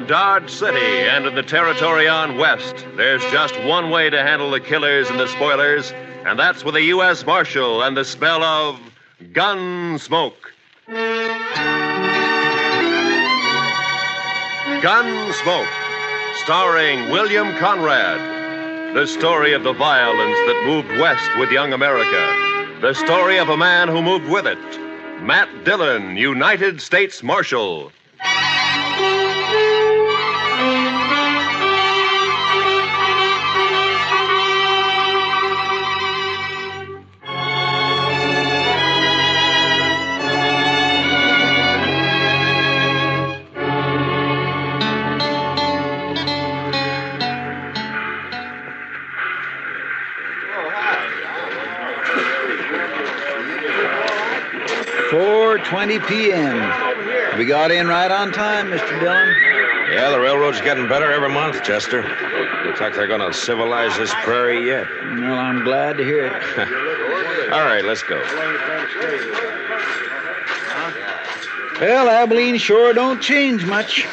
around Dodge City and in the territory on West, there's just one way to handle the killers and the spoilers, and that's with a U.S. Marshal and the smell of Gunsmoke. Gunsmoke, starring William Conrad. The story of the violence that moved west with young America. The story of a man who moved with it. Matt Dillon, United States Marshal. .20 p.m. We got in right on time, Mr. Dillon. Yeah, the railroad's getting better every month, Chester. Looks like they're going to civilize this prairie yet. Well, I'm glad to hear it. All right, let's go. Well, Abilene sure don't change much.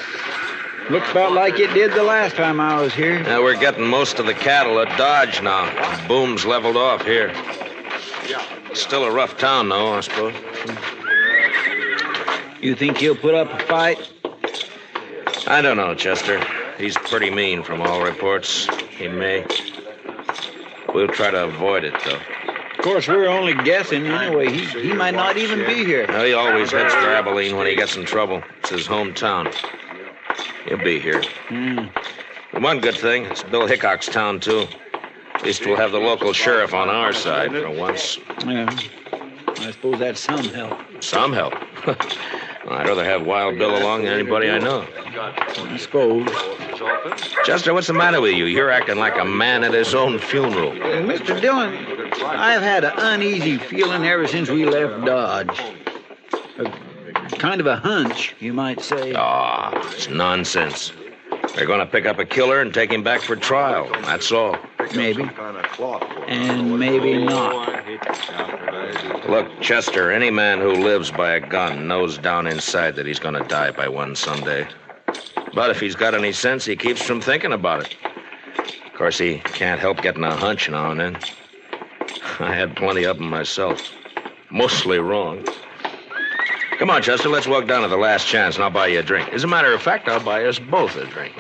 Looks about like it did the last time I was here. Now, we're getting most of the cattle at Dodge now. Boom's leveled off here. It's still a rough town, though, I suppose. You think he'll put up a fight? I don't know, Chester. He's pretty mean from all reports. He may. We'll try to avoid it, though. Of course, we're only guessing anyway. He might not even be here. No, he always heads for Abilene when he gets in trouble. It's his hometown. He'll be here. One good thing, it's Bill Hickok's town, too. At least we'll have the local sheriff on our side for once. Yeah, I suppose that's some help. Some help? I'd rather have Wild Bill along than anybody I know. I suppose. Chester, what's the matter with you? You're acting like a man at his own funeral. Mr. Dillon, I've had an uneasy feeling ever since we left Dodge. Kind of a hunch, you might say. It's nonsense. They're going to pick up a killer and take him back for trial. That's all. Maybe. And maybe not. Look, Chester, any man who lives by a gun knows down inside that he's going to die by one someday. But if he's got any sense, he keeps from thinking about it. Of course, he can't help getting a hunch now and then. I had plenty of them myself. Mostly wrong. Come on, Chester, let's walk down to the Last Chance and I'll buy you a drink. As a matter of fact, I'll buy us both a drink.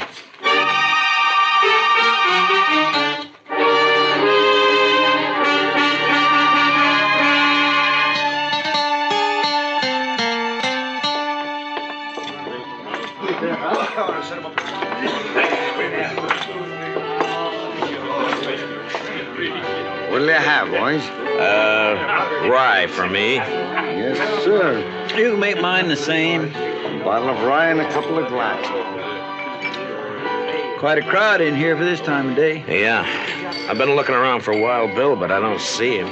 What'll you have, boys? Rye for me. Yes, sir. You can make mine the same. A bottle of rye and a couple of glasses. Quite a crowd in here for this time of day. Yeah. I've been looking around for Wild Bill, but I don't see him.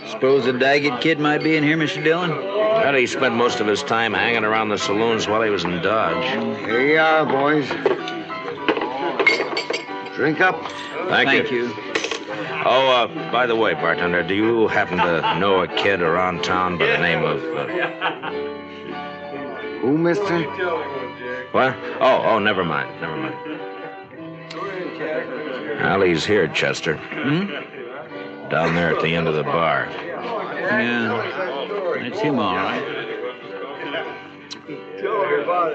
Suppose the Daggett kid might be in here, Mr. Dillon? Well, he spent most of his time hanging around the saloons while he was in Dodge. Here you are, boys. Drink up. Thank you. Oh, by the way, bartender, do you happen to know a kid around town by the name of... Who, mister? What? Oh, never mind. Well, he's here, Chester. Down there at the end of the bar. Yeah, that's him, all right.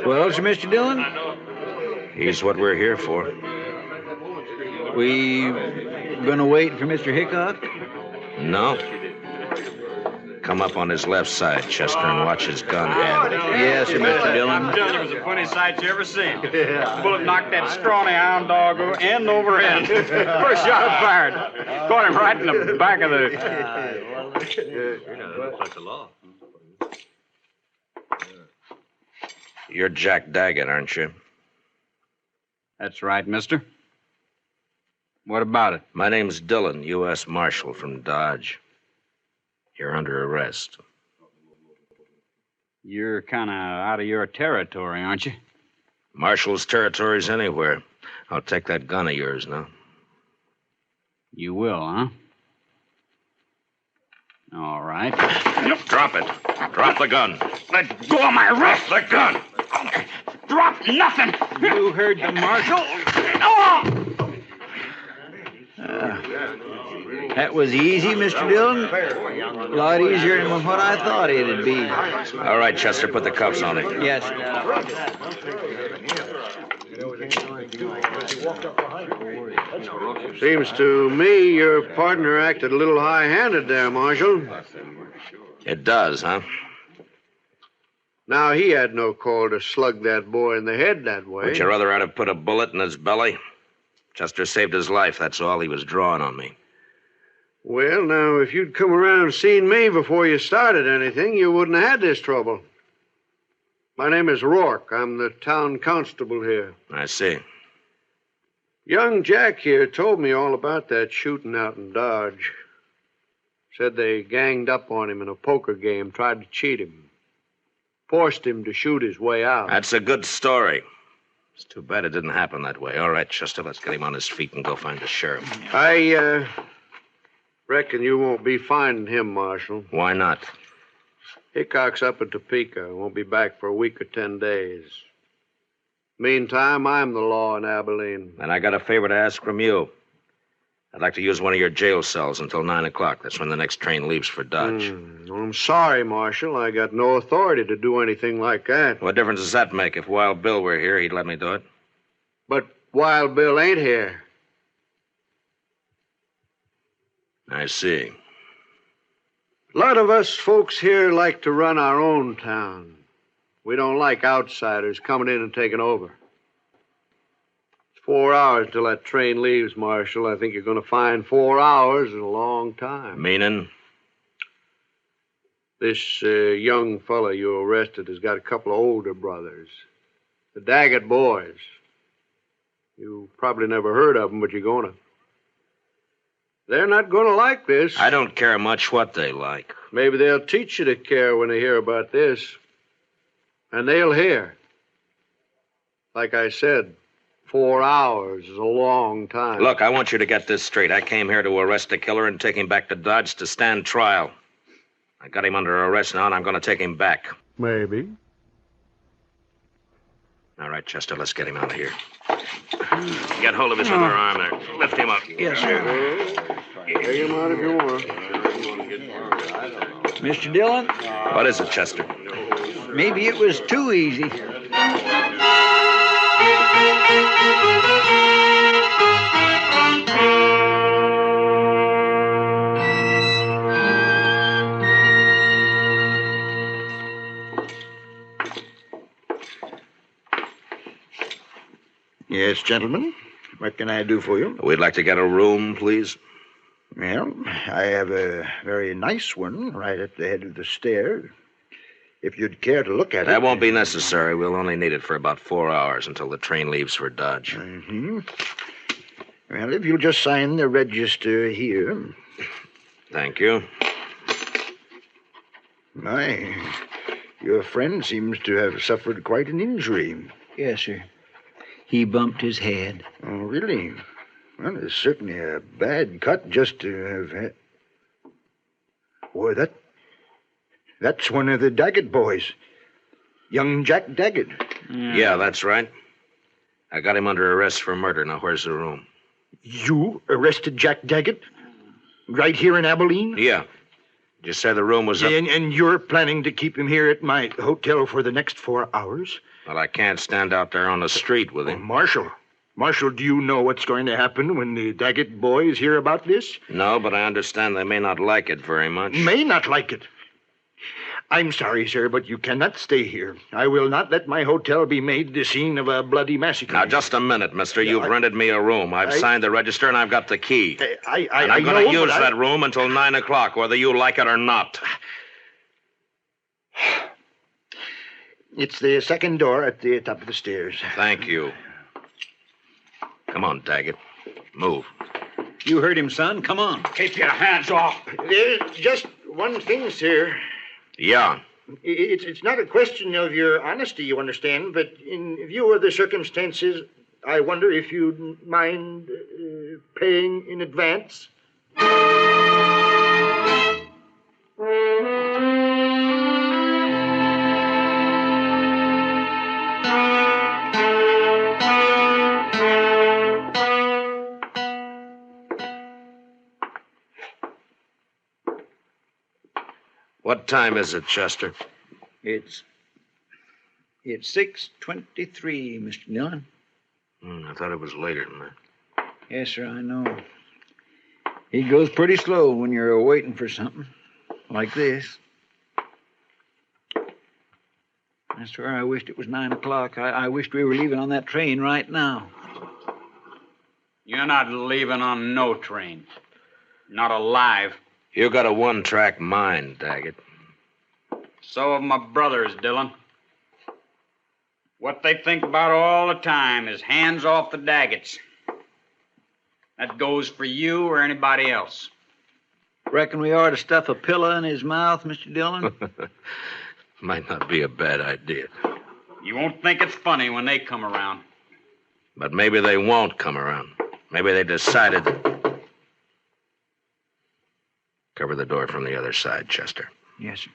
Well, sir, Mr. Dillon? He's what we're here for. We gonna wait for Mr. Hickok? No. Come up on his left side, Chester, and watch his gun hand. Yes, sir, Mr. Dillon. It was the funniest sight you ever seen. The bullet knocked that scrawny hound dog end over end. First shot fired. Caught him right in the back of the... You're Jack Daggett, aren't you? That's right, mister. What about it? My name's Dillon, U.S. Marshal from Dodge. You're under arrest. You're kind of out of your territory, aren't you? Marshal's territory's anywhere. I'll take that gun of yours now. You will, huh? All right. Drop it. Drop the gun. Let go of my wrist. The gun. Drop nothing. You heard the marshal. That was easy, Mr. Dillon. A lot easier than what I thought it'd be. All right, Chester, put the cuffs on him. Yes. Seems to me your partner acted a little high-handed there, Marshal. It does, huh? Now, he had no call to slug that boy in the head that way. Would you rather I'd have put a bullet in his belly? Chester saved his life, that's all. He was drawing on me. Well, now, if you'd come around and seen me before you started anything, you wouldn't have had this trouble. My name is Rourke. I'm the town constable here. I see. Young Jack here told me all about that shooting out in Dodge. Said they ganged up on him in a poker game, tried to cheat him. Forced him to shoot his way out. That's a good story. It's too bad it didn't happen that way. All right, Chester, let's get him on his feet and go find the sheriff. I reckon you won't be finding him, Marshal. Why not? Hickok's up in Topeka. Won't be back for a week or 10 days. Meantime, I'm the law in Abilene. And I got a favor to ask from you. I'd like to use one of your jail cells until 9 o'clock. That's when the next train leaves for Dodge. I'm sorry, Marshal. I got no authority to do anything like that. What difference does that make? If Wild Bill were here, he'd let me do it. But Wild Bill ain't here. I see. A lot of us folks here like to run our own town. We don't like outsiders coming in and taking over. It's 4 hours till that train leaves, Marshal. I think you're going to find 4 hours is a long time. Meaning? This young fella you arrested has got a couple of older brothers. The Daggett boys. You probably never heard of them, but you're going to. They're not going to like this. I don't care much what they like. Maybe they'll teach you to care when they hear about this. And they'll hear. Like I said, 4 hours is a long time. Look, I want you to get this straight. I came here to arrest the killer and take him back to Dodge to stand trial. I got him under arrest now, and I'm going to take him back. Maybe. All right, Chester, let's get him out of here. Get hold of his other arm there. Lift him up. Yes, sir. Take him out if you want. Mr. Dillon, What is it, Chester? maybe it was too easy. Yes, gentlemen. What can I do for you? We'd like to get a room, please. Well, I have a very nice one right at the head of the stairs. If you'd care to look at it. That won't be necessary. We'll only need it for about 4 hours until the train leaves for Dodge. Mm-hmm. Well, if you'll just sign the register here. Thank you. My, your friend seems to have suffered quite an injury. Yes, sir. He bumped his head. Oh, really? Well, it's certainly a bad cut just to have had. Boy, that's one of the Daggett boys. Young Jack Daggett. Yeah, that's right. I got him under arrest for murder. Now, where's the room? You arrested Jack Daggett? Right here in Abilene? Yeah. Did you say the room was up? And you're planning to keep him here at my hotel for the next 4 hours? Well, I can't stand out there on the street with him. Marshal, do you know what's going to happen when the Daggett boys hear about this? No, but I understand they may not like it very much. May not like it. I'm sorry, sir, but you cannot stay here. I will not let my hotel be made the scene of a bloody massacre. Now, just a minute, mister. You've rented me a room. I've signed the register, and I've got the key. I'm going to use that room until 9 o'clock, whether you like it or not. It's the second door at the top of the stairs. Thank you. Come on, Daggett. Move. You heard him, son. Come on. Keep your hands off. There's just one thing, sir. Yeah. It's not a question of your honesty, you understand, but in view of the circumstances, I wonder if you'd mind paying in advance. What time is it, Chester? It's 6:23, Mr. Dillon. I thought it was later than that. Yes, sir, I know. He goes pretty slow when you're waiting for something like this. I swear I wished it was 9 o'clock. I wished we were leaving on that train right now. You're not leaving on no train. Not alive. You got a one-track mind, Daggett. So have my brothers, Dillon. What they think about all the time is hands off the Daggets. That goes for you or anybody else. Reckon we ought to stuff a pillow in his mouth, Mr. Dillon? Might not be a bad idea. You won't think it's funny when they come around. But maybe they won't come around. Maybe they decided. Cover the door from the other side, Chester. Yes, sir.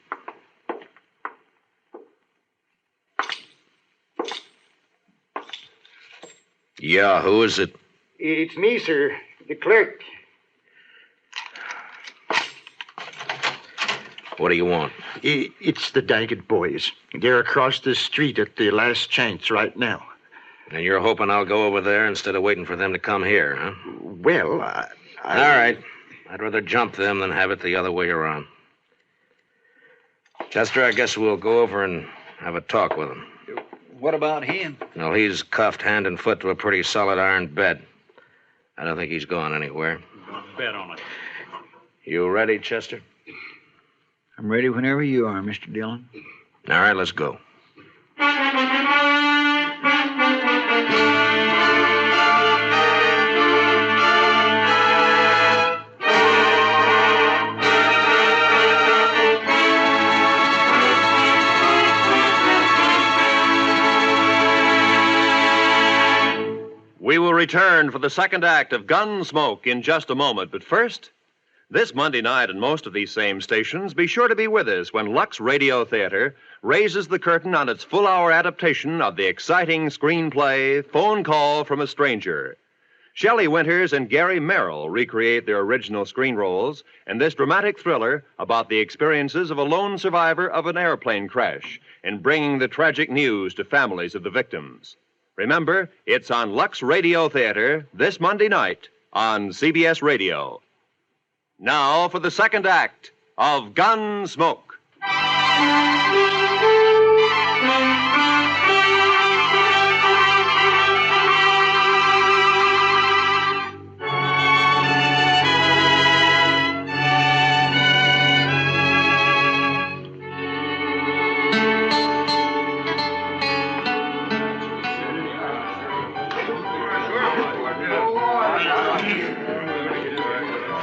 Yeah, who is it? It's me, sir. The clerk. What do you want? It's the Daggett boys. They're across the street at the last chance right now. And you're hoping I'll go over there instead of waiting for them to come here, huh? Well, All right. I'd rather jump them than have it the other way around. Chester, I guess we'll go over and have a talk with him. What about him? Well, he's cuffed hand and foot to a pretty solid iron bed. I don't think he's going anywhere. Bet on it. You ready, Chester? I'm ready whenever you are, Mr. Dillon. All right, let's go. We will return for the second act of Gunsmoke in just a moment. But first, this Monday night on most of these same stations, be sure to be with us when Lux Radio Theater raises the curtain on its full-hour adaptation of the exciting screenplay Phone Call from a Stranger. Shelley Winters and Gary Merrill recreate their original screen roles in this dramatic thriller about the experiences of a lone survivor of an airplane crash in bringing the tragic news to families of the victims. Remember, it's on Lux Radio Theater this Monday night on CBS Radio. Now for the second act of Gunsmoke.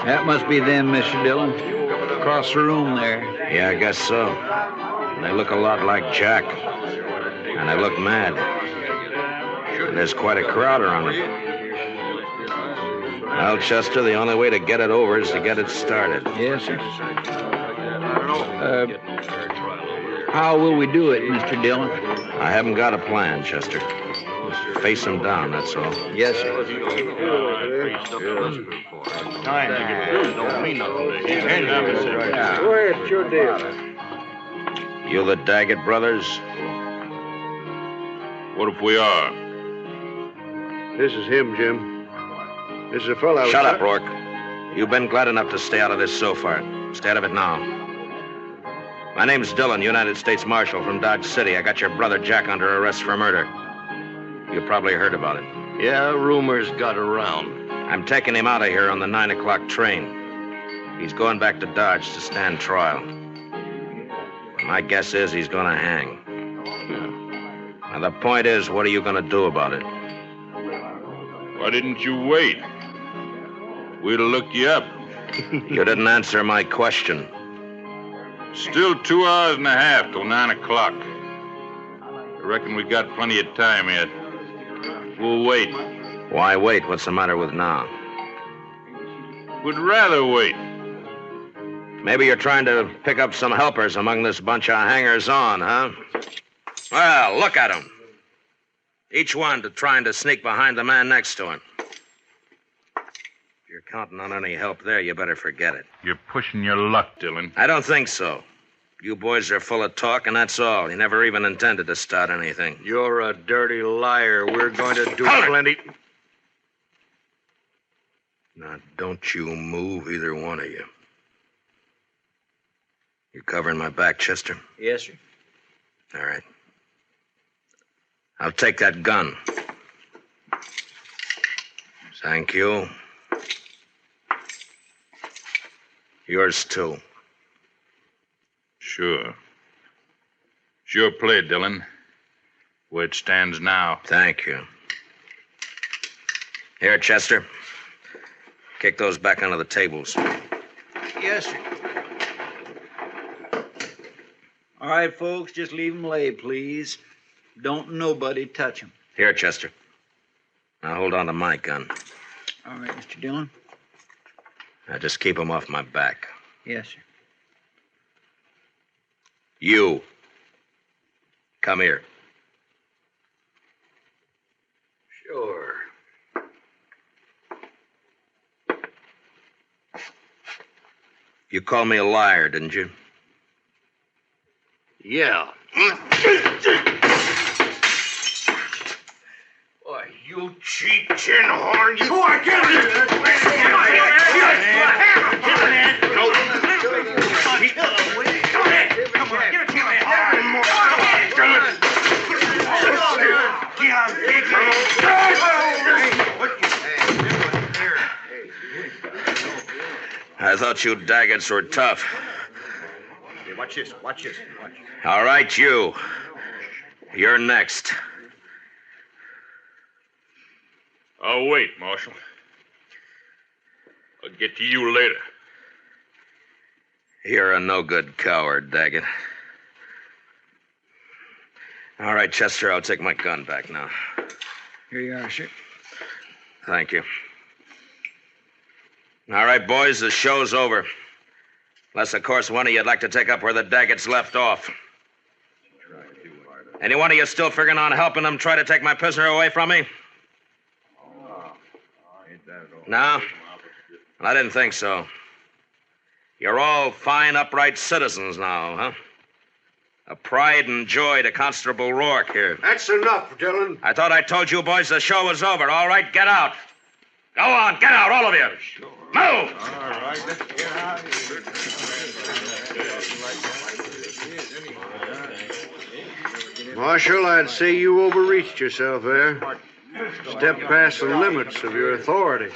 That must be them, Mr. Dillon. Across the room there. Yeah, I guess so. They look a lot like Jack. And they look mad. And there's quite a crowd around them. Well, Chester, the only way to get it over is to get it started. Yes, sir. How will we do it, Mr. Dillon? I haven't got a plan, Chester. Just face them down, that's all. Yes, sir. Don't mean nothing to you. Go ahead, it's your deal. You the Daggett brothers? What if we are? This is him, Jim. This is a fellow. Shut up, Rourke. You've been glad enough to stay out of this so far. Stay out of it now. My name's Dillon, United States Marshal from Dodge City. I got your brother Jack under arrest for murder. You probably heard about it. Yeah, rumors got around. I'm taking him out of here on the 9 o'clock train. He's going back to Dodge to stand trial. My guess is he's going to hang. Now, the point is, what are you going to do about it? Why didn't you wait? We'd have looked you up. You didn't answer my question. Still 2 hours and a half till 9 o'clock. I reckon we got plenty of time yet. We'll wait. Why wait? What's the matter with now? We'd rather wait. Maybe you're trying to pick up some helpers among this bunch of hangers-on, huh? Well, look at them. Each one trying to sneak behind the man next to him. If you're counting on any help there, you better forget it. You're pushing your luck, Dillon. I don't think so. You boys are full of talk, and that's all. You never even intended to start anything. You're a dirty liar. We're going to do plenty. Now, don't you move, either one of you. You covering my back, Chester? Yes, sir. All right. I'll take that gun. Thank you. Yours, too. Sure. Sure play, Dillon. Where it stands now. Thank you. Here, Chester. Kick those back onto the tables. Yes, sir. All right, folks, just leave them lay, please. Don't nobody touch them. Here, Chester. Now hold on to my gun. All right, Mr. Dillon. Now just keep them off my back. Yes, sir. You. Come here. Sure. You called me a liar, didn't you? Yeah. Boy, you cheap tin horn, you... Oh, I can't do that! Come on, give it to me. I thought you Daggetts were tough. Hey, watch this. All right, you. You're next. I'll wait, Marshal. I'll get to you later. You're a no-good coward, Daggett. All right, Chester, I'll take my gun back now. Here you are, sir. Thank you. All right, boys, the show's over. Unless, of course, one of you'd like to take up where the Daggetts left off. Any one of you still figuring on helping them try to take my prisoner away from me? No? I didn't think so. You're all fine, upright citizens now, huh? A pride and joy to Constable Rourke here. That's enough, Dillon. I thought I told you boys the show was over. All right, get out. Go on, get out, all of you. Move! All right, let's get out of here. Marshal, I'd say you overreached yourself there. Stepped past the limits of your authority.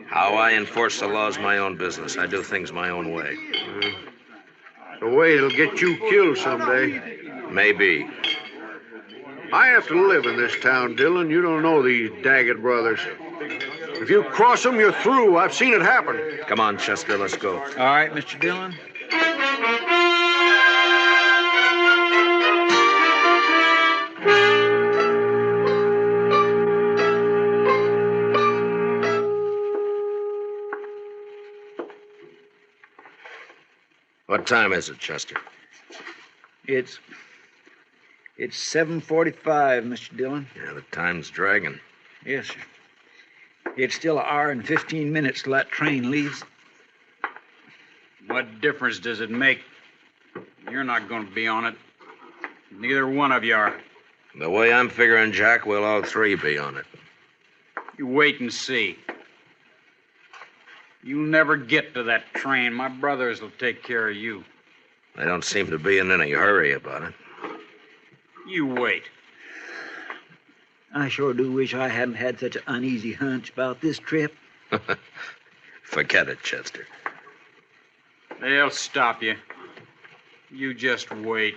How I enforce the law's my own business. I do things my own way. The way it'll get you killed someday. Maybe. I have to live in this town, Dillon. You don't know these Daggett brothers. If you cross them, you're through. I've seen it happen. Come on, Chester, let's go. All right, Mr. Dillon. What time is it, Chester? It's 7:45, Mr. Dillon. Yeah, the time's dragging. Yes, sir. It's still an hour and 15 minutes till that train leaves. What difference does it make? You're not going to be on it. Neither one of you are. The way I'm figuring, Jack, we'll all three be on it. You wait and see. You'll never get to that train. My brothers will take care of you. They don't seem to be in any hurry about it. You wait. I sure do wish I hadn't had such an uneasy hunch about this trip. Forget it, Chester. They'll stop you. You just wait.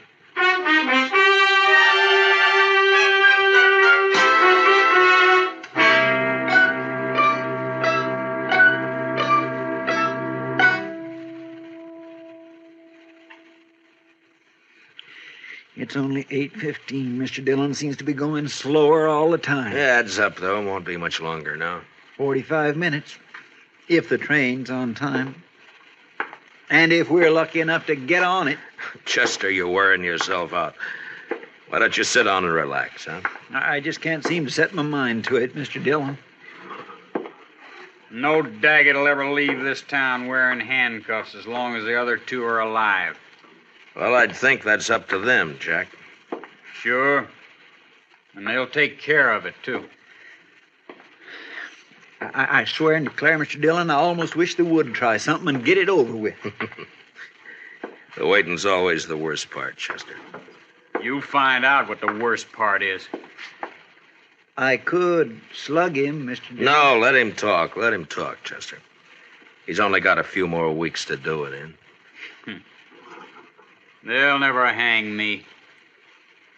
It's only 8:15. Mr. Dillon seems to be going slower all the time. Yeah, heads up, though. It won't be much longer now. 45 minutes, if the train's on time. And if we're lucky enough to get on it. Chester, you're wearing yourself out. Why don't you sit down and relax, huh? I just can't seem to set my mind to it, Mr. Dillon. No Daggett will ever leave this town wearing handcuffs as long as the other two are alive. Well, I'd think that's up to them, Jack. Sure. And they'll take care of it, too. I swear and declare, Mr. Dillon, I almost wish they would try something and get it over with. The waiting's always the worst part, Chester. You find out what the worst part is. I could slug him, Mr. Dillon. No, let him talk. Let him talk, Chester. He's only got a few more weeks to do it in. They'll never hang me.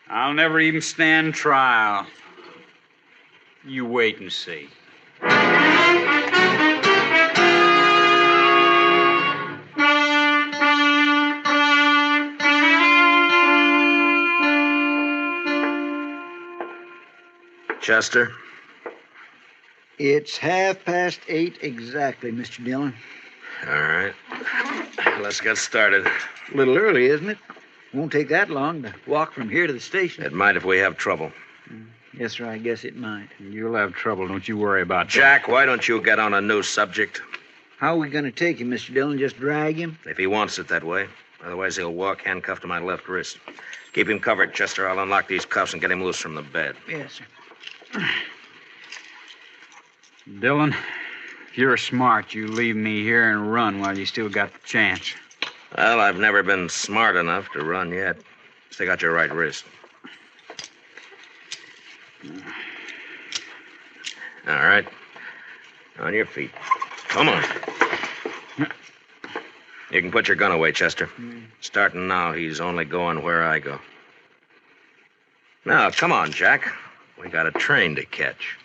I'll never even stand trial. You wait and see. Chester? It's 8:30 exactly, Mr. Dillon. All right. Let's get started. A little early, isn't it? Won't take that long to walk from here to the station. It might if we have trouble. Yes, sir, I guess it might. You'll have trouble, don't you worry about that. Jack, why don't you get on a new subject? How are we going to take him, Mr. Dillon? Just drag him? If he wants it that way. Otherwise, he'll walk handcuffed to my left wrist. Keep him covered, Chester. I'll unlock these cuffs and get him loose from the bed. Yes, sir. Dillon, if you're smart, you leave me here and run while you still got the chance. Well, I've never been smart enough to run yet. Stick out your right wrist. All right. On your feet. Come on. You can put your gun away, Chester. Starting now, he's only going where I go. Now, come on, Jack. We got a train to catch.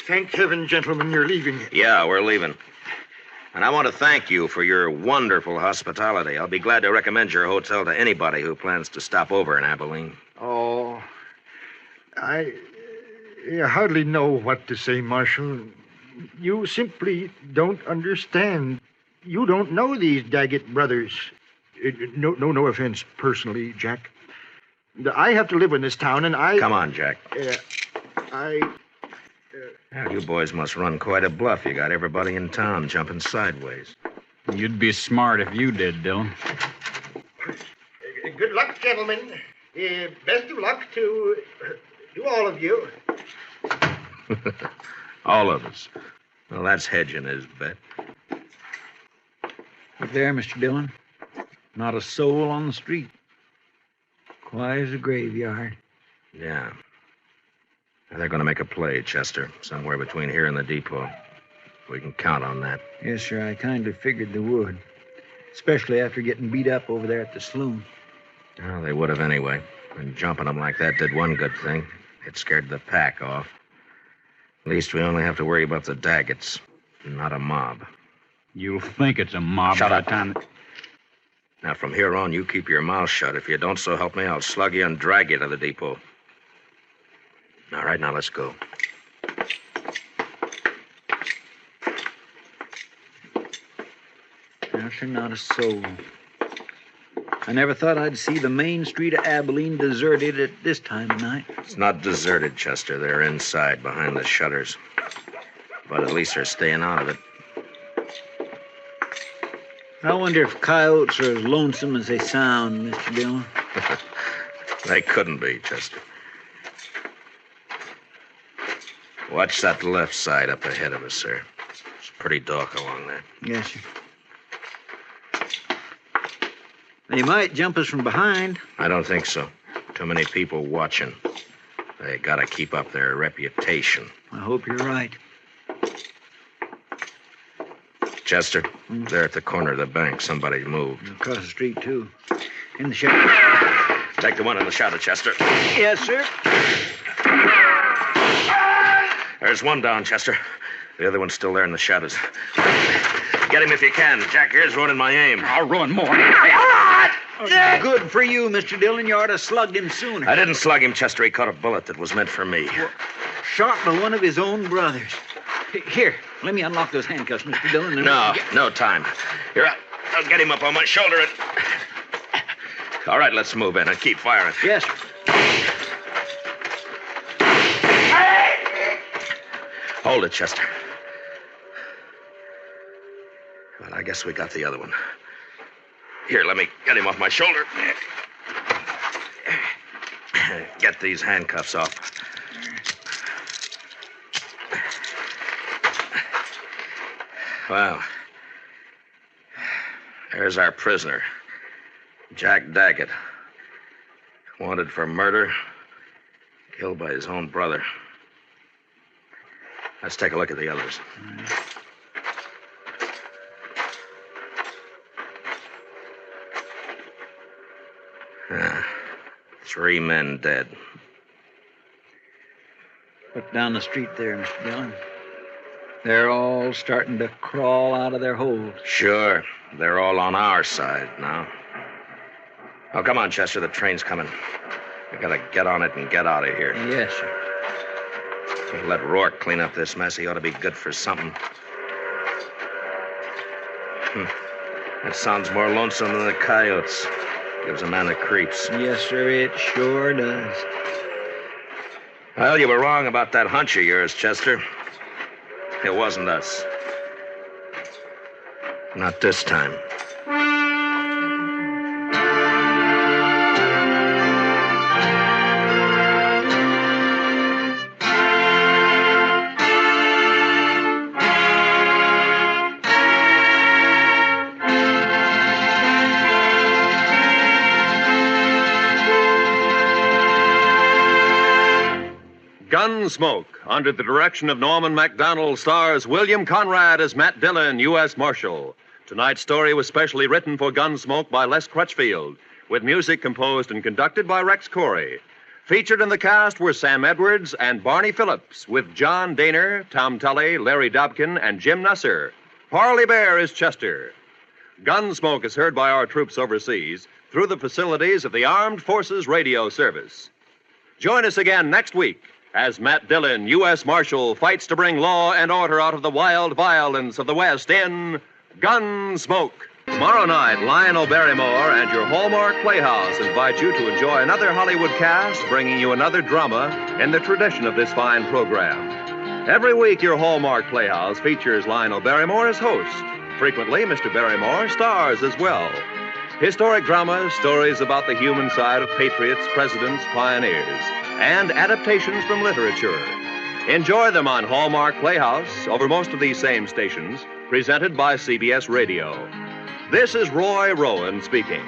Thank heaven, gentlemen, you're leaving. Yeah, we're leaving. And I want to thank you for your wonderful hospitality. I'll be glad to recommend your hotel to anybody who plans to stop over in Abilene. Oh, I hardly know what to say, Marshal. You simply don't understand. You don't know these Daggett brothers. No offense personally, Jack. I have to live in this town, and I... Come on, Jack. Now, you boys must run quite a bluff. You got everybody in town jumping sideways. You'd be smart if you did, Dillon. Good luck, gentlemen. Best of luck to all of you. All of us. Well, that's hedging his bet. Look there, Mr. Dillon. Not a soul on the street. Quiet as a graveyard. Yeah. They're going to make a play, Chester, somewhere between here and the depot. We can count on that. Yes, sir, I kind of figured they would. Especially after getting beat up over there at the saloon. Well, they would have anyway. And jumping them like that did one good thing. It scared the pack off. At least we only have to worry about the Daggets, not a mob. You'll think it's a mob Shut by up. the time... Now, from here on, you keep your mouth shut. If you don't, so help me, I'll slug you and drag you to the depot. All right, now let's go. No, sir, not a soul. I never thought I'd see the main street of Abilene deserted at this time of night. It's not deserted, Chester. They're inside, behind the shutters. But at least they're staying out of it. I wonder if coyotes are as lonesome as they sound, Mr. Dillon. They couldn't be, Chester. Watch that left side up ahead of us, sir. It's pretty dark along there. Yes, sir. They might jump us from behind. I don't think so. Too many people watching. They gotta keep up their reputation. I hope you're right. Chester, there at the corner of the bank, somebody moved. Across the street, too. In the shadow. Take the one in the shadow, Chester. Yes, sir. There's one down, Chester. The other one's still there in the shadows. Get him if you can. Jack here's ruining my aim. I'll ruin more. Good for you, Mr. Dillon. You ought to have slugged him sooner. I didn't slug him, Chester. He caught a bullet that was meant for me. Shot by one of his own brothers. Here, let me unlock those handcuffs, Mr. Dillon. No time. Here, I'll get him up on my shoulder and... All right, let's move in and keep firing. Yes, sir. Hold it, Chester. Well, I guess we got the other one. Here, let me get him off my shoulder. Get these handcuffs off. Well, there's our prisoner, Jack Daggett. Wanted for murder, killed by his own brother. Let's take a look at the others. Ah, 3 men dead. Look down the street there, Mr. Dillon. They're all starting to crawl out of their holes. Sure, they're all on our side now. Oh, come on, Chester, the train's coming. We gotta get on it and get out of here. Yes, sir. We'll let Rourke clean up this mess. He ought to be good for something. That sounds more lonesome than the coyotes. Gives a man the creeps. Yes, sir, it sure does. Well, you were wrong about that hunch of yours, Chester. It wasn't us. Not this time. Gunsmoke, under the direction of Norman MacDonald, stars William Conrad as Matt Dillon, U.S. Marshal. Tonight's story was specially written for Gunsmoke by Les Crutchfield, with music composed and conducted by Rex Corey. Featured in the cast were Sam Edwards and Barney Phillips, with John Daner, Tom Tully, Larry Dobkin, and Jim Nusser. Parley Bear is Chester. Gunsmoke is heard by our troops overseas through the facilities of the Armed Forces Radio Service. Join us again next week as Matt Dillon, U.S. Marshal, fights to bring law and order out of the wild violence of the West in Gunsmoke. Tomorrow night, Lionel Barrymore and your Hallmark Playhouse invite you to enjoy another Hollywood cast bringing you another drama in the tradition of this fine program. Every week, your Hallmark Playhouse features Lionel Barrymore as host. Frequently, Mr. Barrymore stars as well. Historic dramas, stories about the human side of patriots, presidents, pioneers, and adaptations from literature. Enjoy them on Hallmark Playhouse over most of these same stations, presented by CBS Radio. This is Roy Rowan speaking.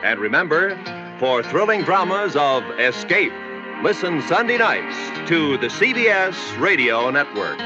And remember, for thrilling dramas of escape, listen Sunday nights to the CBS Radio Network.